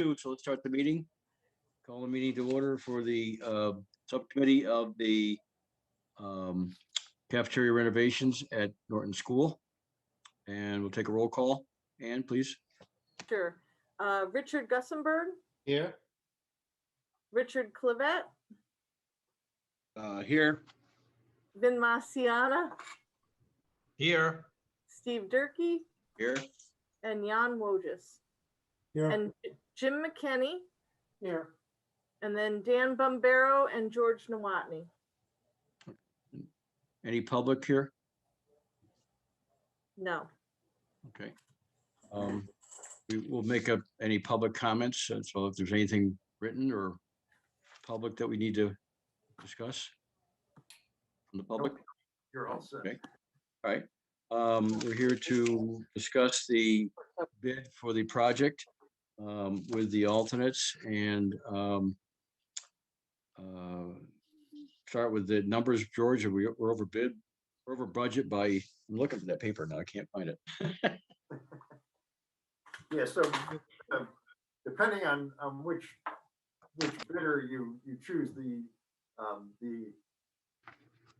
So let's start the meeting. Call the meeting to order for the subcommittee of the cafeteria renovations at Norton School. And we'll take a roll call. Ann, please. Sure. Richard Gussenberg, Here. Richard Clivet, Here. Vin Masiana, Here. Steve Durkee, Here. and Jan Wojcik. Here. And Jim McKenney, Here. and then Dan Bombero and George Nowotny. Any public here? No. Okay. We will make up any public comments. So if there's anything written or public that we need to discuss from the public. Nope. You're all set. Okay. All right. We're here to discuss the bid for the project with the alternates and start with the numbers. George, we're over bid, we're over budget by, I'm looking for that paper now, I can't find it. Yeah, so depending on which bidder you choose, the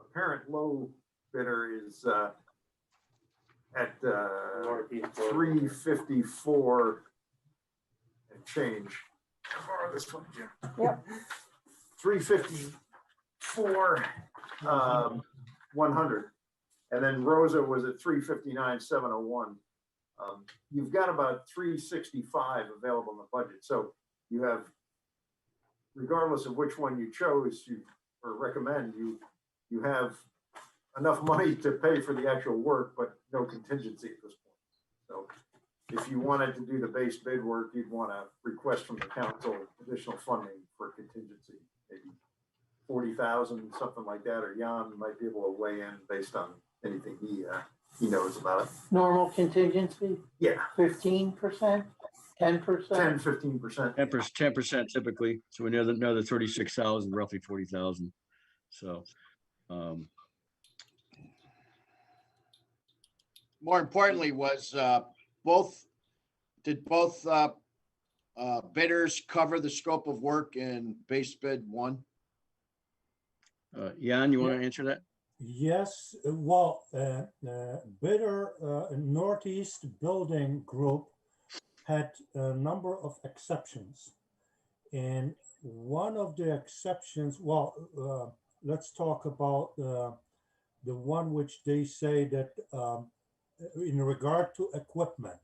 apparent low bidder is at 354 and change. I'll borrow this one, Jim. Yep. 354 100, and then Rosa was at 359 701. You've got about 365 available in the budget, so you have, regardless of which one you chose or recommend, you have enough money to pay for the actual work, but no contingency at this point. So if you wanted to do the base bid work, you'd want to request from the council additional funding for contingency, maybe 40,000, something like that, or Jan might be able to weigh in based on anything he knows about it. Normal contingency, Yeah, 15%, 10%? 10-15%. 10% typically. So another 36,000, roughly 40,000. So more importantly, did both bidders cover the scope of work in base bid one? Jan, you want to answer that? Yes, well, bidder Northeast Building Group had a number of exceptions. And one of the exceptions, let's talk about the one which they say that in regard to equipment,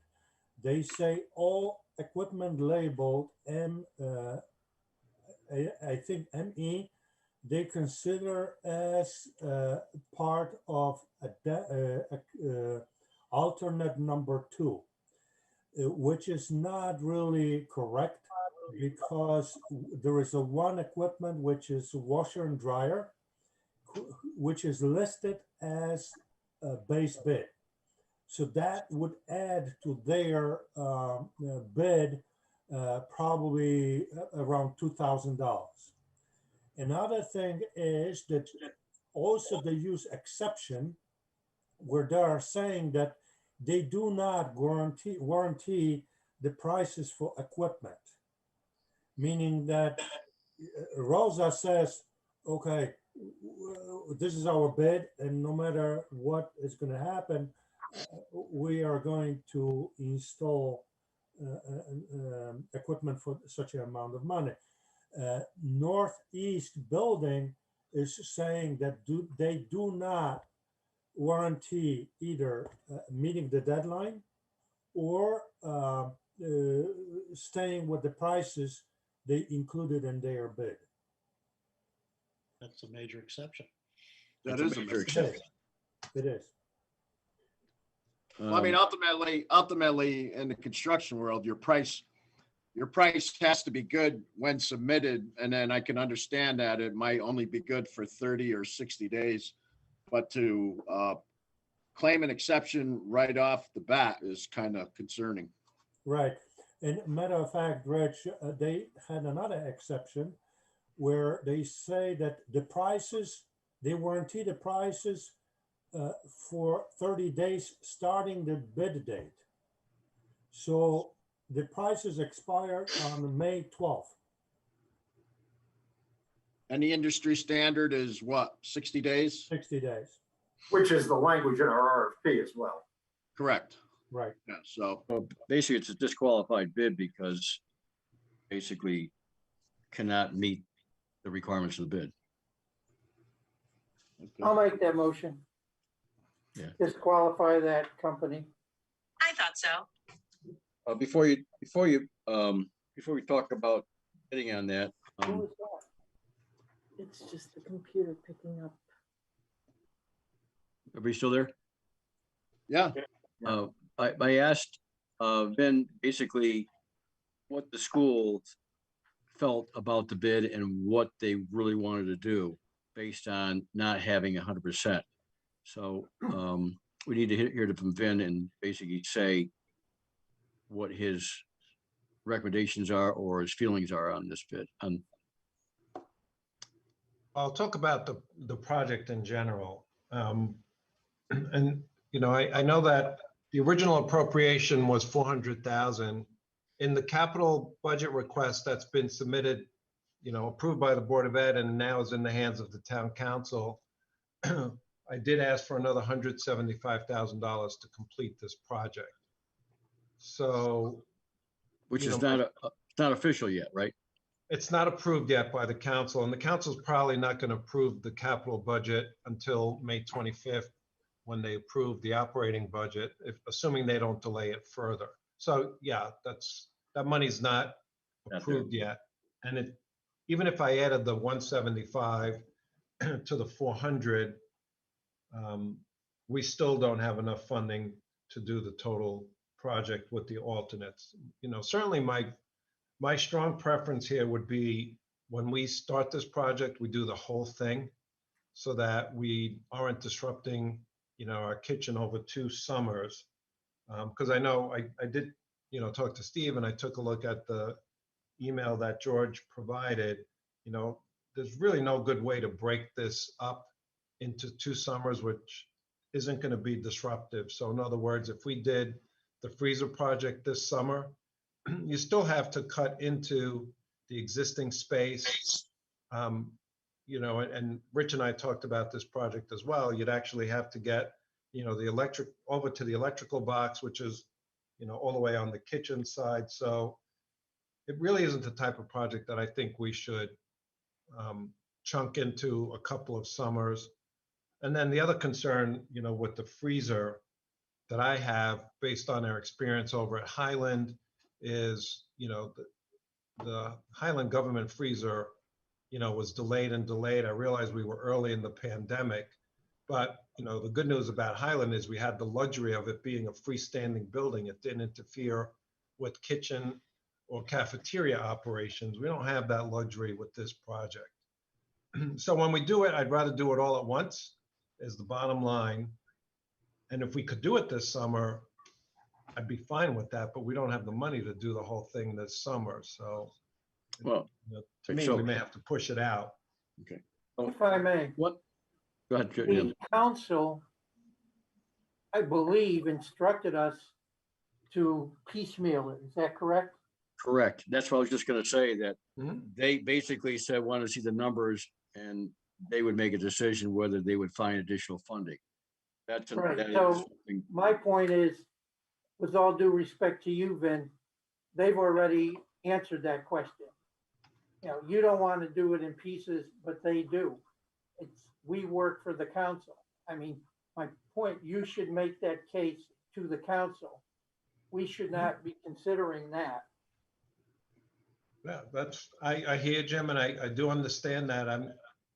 they say all equipment labeled I think ME, they consider as part of alternate number 2, which is not really correct, because there is one equipment which is washer and dryer, which is listed as a base bid. So that would add to their bid probably around $2,000. Another thing is that also they use exception where they are saying that they do not warranty the prices for equipment, meaning that Rosa says, okay, this is our bid, and no matter what is going to happen, we are going to install equipment for such an amount of money. Northeast Building is saying that they do not warranty either meeting the deadline or staying with the prices they included in their bid. That's a major exception. That is a major exception. It is. Well, I mean, ultimately, in the construction world, your price has to be good when submitted, and then I can understand that it might only be good for 30 or 60 days, but to claim an exception right off the bat is kind of concerning. Right. And matter of fact, Rich, they had another exception where they say that the prices, they warranty the prices for 30 days starting the bid date. So the prices expired on May 12th. And the industry standard is what, 60 days? 60 days. Which is the language in our RFP as well. Correct. Right. Yeah, so, Well, basically, it's a disqualified bid because basically cannot meet the requirements of the bid. I'll make that motion. Yeah. Disqualify that company. I thought so. Before we talk about bidding on that, Who was that? It's just the computer picking up. everybody still there? yeah, I asked Vin basically what the school felt about the bid and what they really wanted to do based on not having 100%. So we need to hear from Vin and basically say what his recommendations are or his feelings are on this bid. I'll talk about the project in general. And, you know, I know that the original appropriation was 400,000. In the capital budget request that's been submitted, you know, approved by the Board of Ed and now is in the hands of the town council, I did ask for another $175,000 to complete this project. So. Which you is know, it's not official yet, right? It's not approved yet by the council, and the council's probably not going to approve the capital budget until May 25th, when they approve the operating budget, assuming they don't delay it further. So yeah, that money's not Not approved yet. And even if I added the 175 to the 400, we still don't have enough funding to do the total project with the alternates. You know, certainly my strong preference here would be when we start this project, we do the whole thing so that we aren't disrupting, you know, our kitchen over 2 summers. Because I know I did, you know, talk to Steve and I took a look at the email that George provided. You know, there's really no good way to break this up into 2 summers, which isn't going to be disruptive. So in other words, if we did the freezer project this summer, you still have to cut into the existing space. You know, and Rich and I talked about this project as well. You'd actually have to get, you know, the electric over to the electrical box, which is, you know, all the way on the kitchen side. So it really isn't the type of project that I think we should chunk into a couple of summers. And then the other concern, you know, with the freezer that I have based on our experience over at Highland is, you know, the Highland government freezer, you know, was delayed and delayed. I realized we were early in the pandemic, but, you know, the good news about Highland is we had the luxury of it being a freestanding building. It didn't interfere with kitchen or cafeteria operations. We don't have that luxury with this project. So when we do it, I'd rather do it all at once, is the bottom line. And if we could do it this summer, I'd be fine with that, but we don't have the money to do the whole thing this summer. So, Well, you know, to me, so- we may have to push it out. If I may, What? Go ahead, Jim. the council, I believe, instructed us to piecemeal it. Is that correct? Correct. That's what I was just gonna say, that Mhm. they basically said, want to see the numbers and they would make a decision whether they would find additional funding. That's Right, that is so- something- My point is, with all due respect to you, Vin, they've already answered that question. You know, you don't want to do it in pieces, but they do. We work for the council. I mean, my point, you should make that case to the council. We should not be considering that. Yeah, I hear Jim, and I do understand that. I'm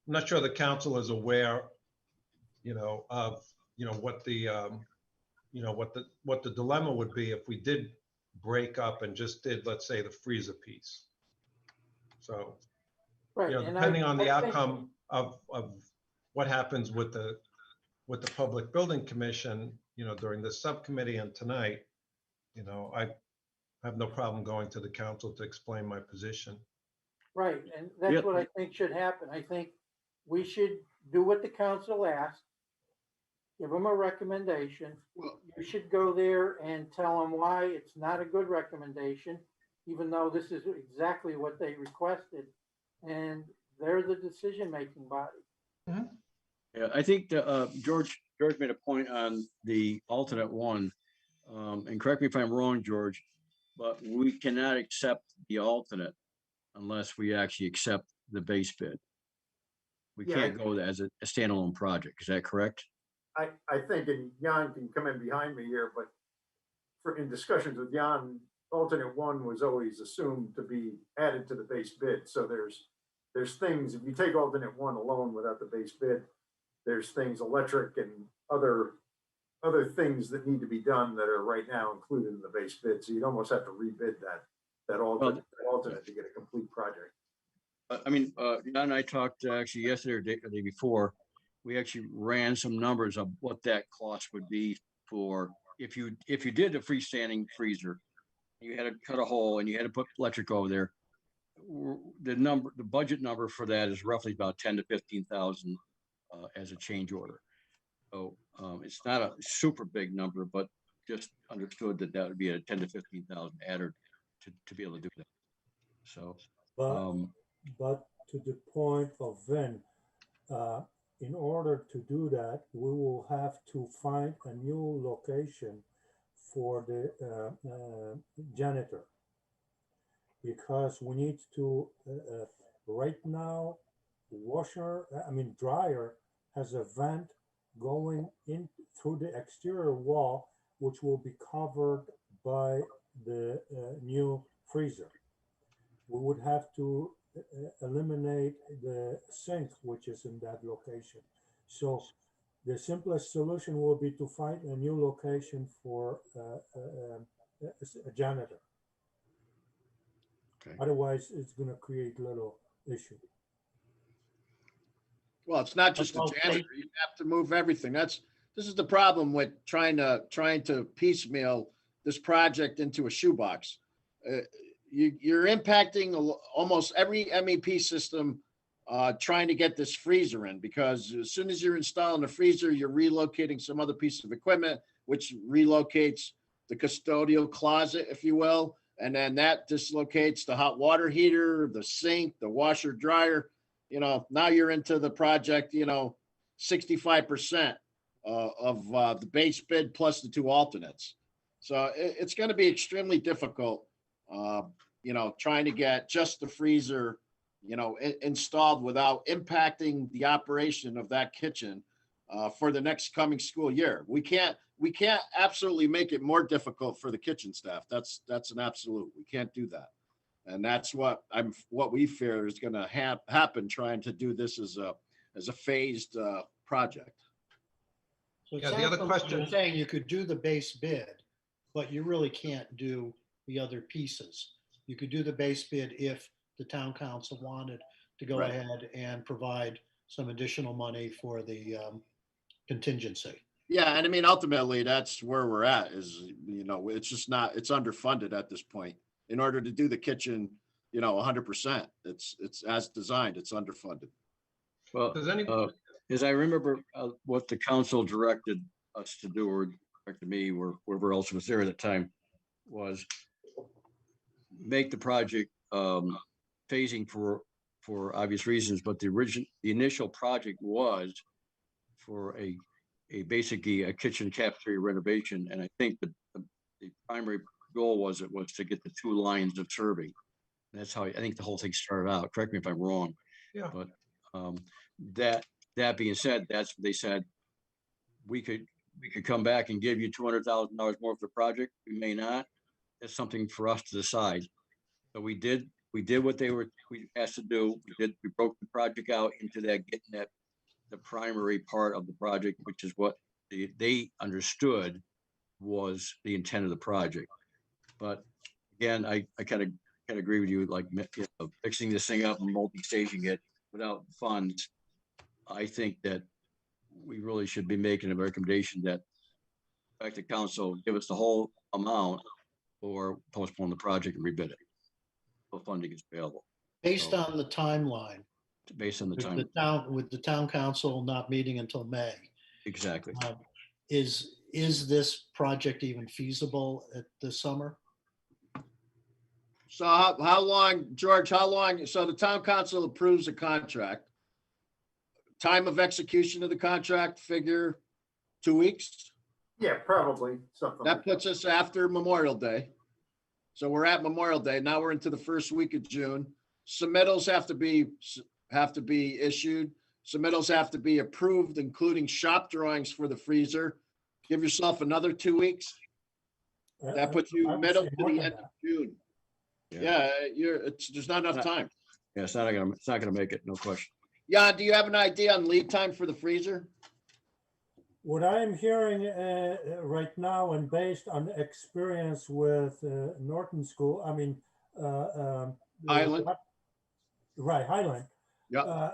not sure the council is aware, you know, of, you know, what the, you know, what the dilemma would be if we did break up and just did, let's say, the freezer piece. So, Right. you know, and depending on the I think- outcome of what happens with the Public Building Commission, you know, during the subcommittee and tonight, you know, I have no problem going to the council to explain my position. Right, and that's Yep. what I think should happen. I think we should do what the council asked. give them a recommendation. Well, You should go there and tell them why it's not a good recommendation, even though this is exactly what they requested. And they're the decision-making body. Yeah, I think George made a point on the alternate one. And correct me if I'm wrong, George, but we cannot accept the alternate unless we actually accept the base bid. We Yeah, can't go as a standalone project. Is that correct? I think, and Jan can come in behind me here, but in discussions with Jan, alternate one was always assumed to be added to the base bid. So there's things, if you take alternate one alone without the base bid, there's things electric and other things that need to be done that are right now included in the base bid. So you'd almost have to rebid that alternate to get a complete project. I mean, Jan and I talked actually yesterday or the day before. We actually ran some numbers of what that cost would be for if you did the freestanding freezer, you had to cut a hole and you had to put electric over there. The budget number for that is roughly about 10 to 15,000 as a change order. So it's not a super big number, but just understood that would be a 10 to 15,000 adder to be able to do that. So, But to the point of Vin, in order to do that, we will have to find a new location for the janitor. Because we need to, right now, dryer has a vent going in through the exterior wall, which will be covered by the new freezer. We would have to eliminate the sink, which is in that location. So the simplest solution will be to find a new location for a janitor. Okay. Otherwise, it's going to create little issue. Well, it's not just a janitor. You have to move everything. This is the problem with trying to piecemeal this project into a shoebox. You're impacting almost every MEP system trying to get this freezer in, because as soon as you're installing a freezer, you're relocating some other piece of equipment, which relocates the custodial closet, if you will. And then that dislocates the hot water heater, the sink, the washer dryer. Now you're into the project, 65% of the base bid plus the two alternates. So it's going to be extremely difficult, trying to get just the freezer, installed without impacting the operation of that kitchen for the next coming school year. We can't absolutely make it more difficult for the kitchen staff. That's an absolute. We can't do that. And that's what we fear is going to happen trying to do this as a phased project. So it Yeah, the sounds other like question- you're saying you could do the base bid, but you really can't do the other pieces. You could do the base bid if the town council wanted to go Right. ahead and provide some additional money for the contingency. Yeah, and I mean, ultimately, that's where we're at. It's just not. It's underfunded at this point. In order to do the kitchen, 100%, it's as designed. It's underfunded. well, Does any, as I remember what the council directed us to do, or directed me, or whoever else was there at the time, was make the project phasing for obvious reasons. But the initial project was for basically a kitchen cafeteria renovation, and I think the primary goal was to get the 2 lines of serving. That's how I think the whole thing started out. Correct me if I'm wrong. Yeah. But that being said, that's what they said. We could come back and give you $200,000 more for the project. We may not. That's something for us to decide. So we did what we asked to do. We broke the project out into getting the primary part of the project, which is what they understood was the intent of the project. But again, I kind of agree with you, like fixing this thing up and multi-staging it without funds. I think that we really should be making a recommendation that back to council, give us the whole amount or postpone the project and rebid it. The funding is available Based on the timeline, based on the with time. the town council not meeting until May. Exactly. is this project even feasible at this summer? So how long, George, how long, so the town council approves a contract. Time of execution of the contract, figure 2 weeks? Yeah, probably something That like puts us after Memorial Day. So we're at Memorial Day. Now we're into the first week of June. Submittals have to be issued. Submittals have to be approved, including shop drawings for the freezer. Give yourself another 2 weeks. That puts you I would middle say to more the than end that. of June. Yeah. Yeah, there's not enough time. Yeah, it's not gonna make it, no question. Yeah, do you have an idea on lead time for the freezer? What I'm hearing right now, and based on experience with Norton School, I mean, Highland? Right, Highland. Yeah.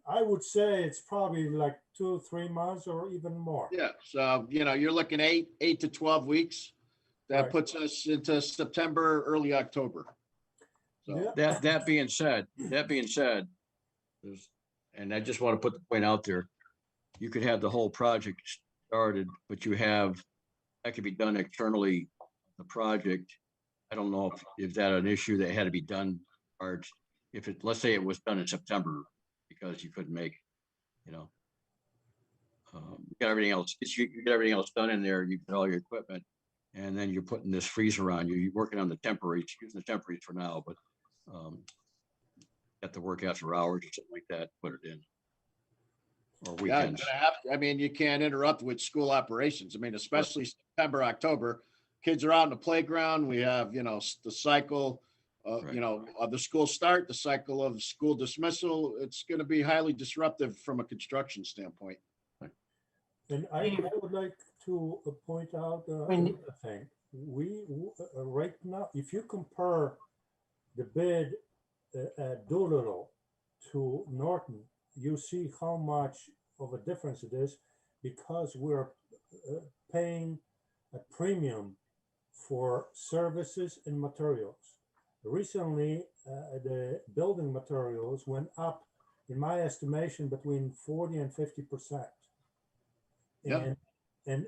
I would say it's probably like 2 or 3 months or even more. Yeah, so, you're looking 8 to 12 weeks. That Right. puts us into September, early October. So, Yeah. That being said, and I just want to put the point out there, you could have the whole project started, but that could be done externally, the project. I don't know if that an issue that had to be done, or let's say it was done in September because you couldn't make, you got everything else, you get everything else done in there, you get all your equipment, and then you're putting this freezer on, you're working on the temporaries, using the temporaries for now, but have to work after hours or something like that, put it in. Or yeah, weekends. you can't interrupt with school operations. I mean, especially September, October, kids are out in the playground. We have, the cycle, Right. of the school start, the cycle of school dismissal. It's going to be highly disruptive from a construction standpoint. And I would like to point out another thing. Right now, if you compare the bid at Doolittle to Norton, you see how much of a difference it is because we're paying a premium for services and materials. Recently, the building materials went up, in my estimation, between 40 and 50%. Yep. And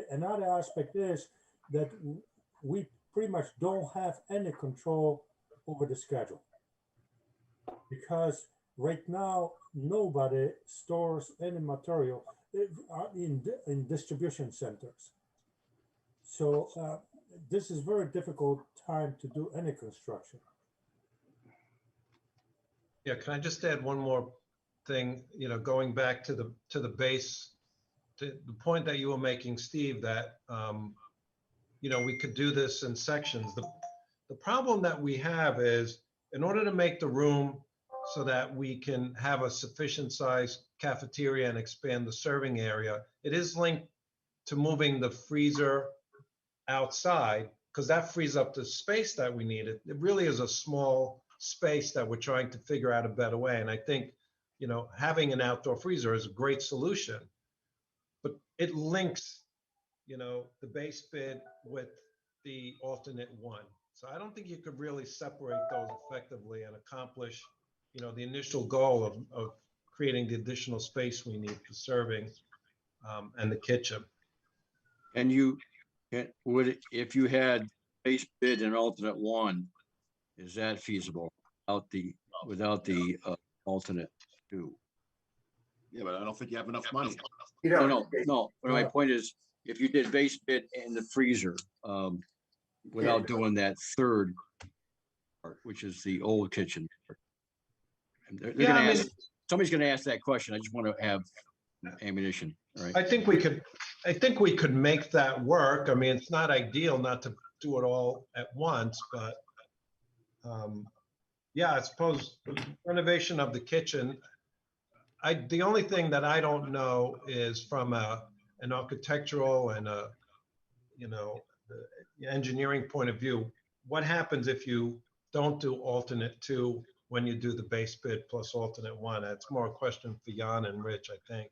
another aspect is that we pretty much don't have any control over the schedule because right now nobody stores any material in distribution centers. So this is very difficult time to do any construction. Yeah, can I just add one more thing, going back to the base, to the point that you were making, Steve, that, we could do this in sections. The problem that we have is in order to make the room so that we can have a sufficient size cafeteria and expand the serving area, it is linked to moving the freezer outside because that frees up the space that we need. It really is a small space that we're trying to figure out a better way. And I think, having an outdoor freezer is a great solution, but it links, the base bid with the alternate one. So I don't think you could really separate those effectively and accomplish, the initial goal of creating the additional space we need for serving and the kitchen. And if you had base bid and alternate one, is that feasible without the alternate two? Yeah, but I don't think you have enough money. No. But my point is, if you did base bid and the freezer, without doing that third part, which is the old kitchen. And somebody's gonna ask that question. I just want to have ammunition, all right? I think we could make that work. I mean, it's not ideal not to do it all at once, but yeah, I suppose renovation of the kitchen. The only thing that I don't know is from an architectural and engineering point of view, what happens if you don't do alternate two when you do the base bid plus alternate one? That's more a question for Jan and Rich, I think.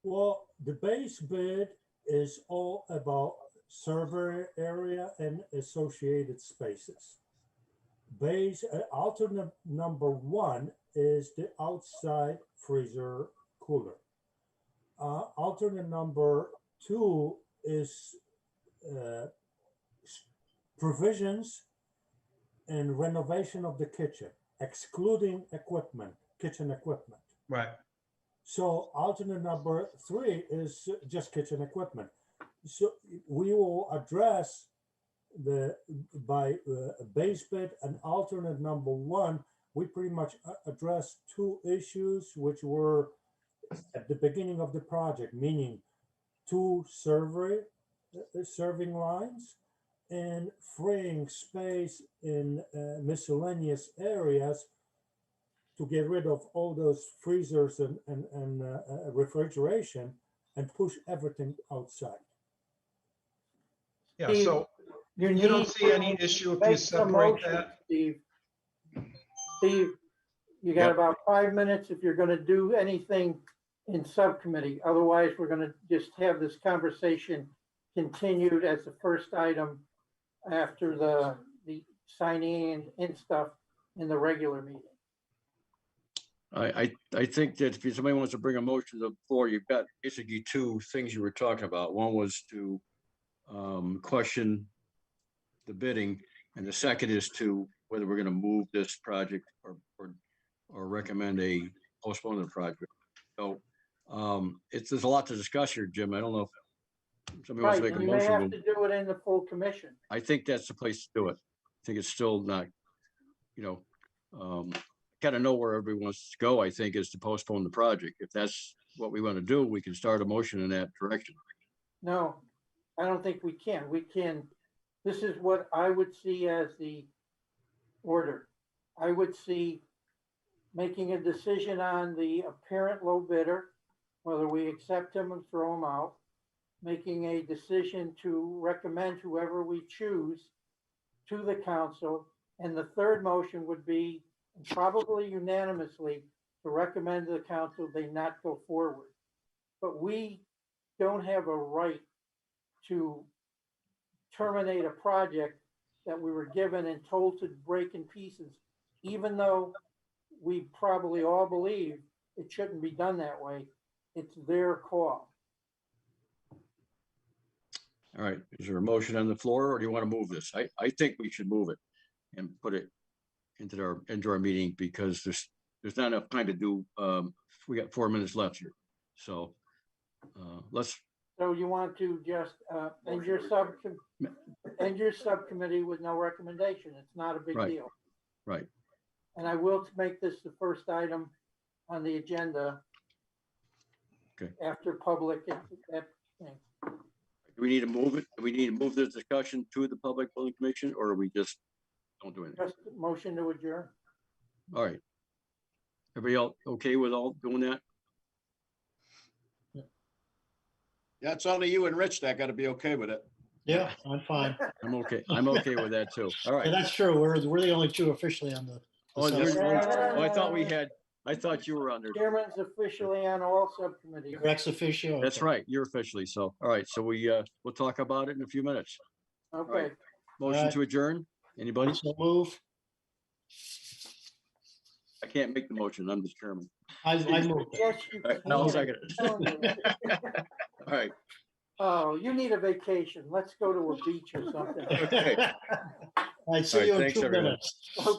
Well, the base bid is all about server area and associated spaces. Alternate number one is the outside freezer cooler. alternate number 2 is uh, provisions and renovation of the kitchen, excluding equipment, kitchen equipment. Right. So alternate number 3 is just kitchen equipment. So we will address the by base bid and alternate number 1. We pretty much addressed 2 issues which were at the beginning of the project, meaning 2 serving lines and freeing space in miscellaneous areas to get rid of all those freezers and refrigeration and push everything outside. Yeah, Steve, so you need don't see any to issue if make you the separate motion, that? Steve. Steve, you got Yep. about 5 minutes if you're gonna do anything in subcommittee. Otherwise, we're gonna just have this conversation continued as the first item after the signing and stuff in the regular meeting. I think that if somebody wants to bring a motion to the floor, you've got basically 2 things you were talking about. One was to question the bidding, and the second is to whether we're going to move this project or recommend a postponement of the project. So there's a lot to discuss here, Jim. I don't know if somebody wants Right, to make a and you may have motion. to do it in the full commission. I think that's the place to do it. I think it's still not, kind of know where everybody wants to go, I think, is to postpone the project. If that's what we want to do, we can start a motion in that direction. No, I don't think we can. We can, this is what I would see as the order. I would see making a decision on the apparent low bidder, whether we accept him and throw him out, making a decision to recommend whoever we choose to the council. And the third motion would be probably unanimously to recommend to the council they not go forward. But we don't have a right to terminate a project that we were given and told to break in pieces, even though we probably all believe it shouldn't be done that way. It's their call. All right, is there a motion on the floor, or do you want to move this? I think we should move it and put it into our meeting, because there's not enough time to do, we got 4 minutes left here. So let's, So you want to just end your subcommittee with no recommendation. It's not a big Right. deal. right. And I will make this the first item on the agenda. Okay. After public, that thing. Do we need to move it? Do we need to move this discussion to the Public Building Commission, or we just don't do anything? Just motion to adjourn. All right. Everybody else okay with all doing that? Yeah, it's only you and Rich that got to be okay with it. Yeah, I'm fine. I'm okay. I'm okay with that too. All Yeah, right. that's true. We're the only 2 officially on the. Oh, subcommittee. I thought we had, I thought you were on there. Chairman's officially on all subcommittees. Ex officio. That's okay. right. You're officially. So, all right. So we'll talk about it in a few minutes. Okay. Motion right. to adjourn? Anybody? So move. I can't make the motion. I'm the chairman. I moved. Yes, you All right, I'll can. second it. All right. Oh, you need a vacation. Let's go to a beach or something. Okay. I see All right, you in thanks, 2 everyone. minutes. Okay.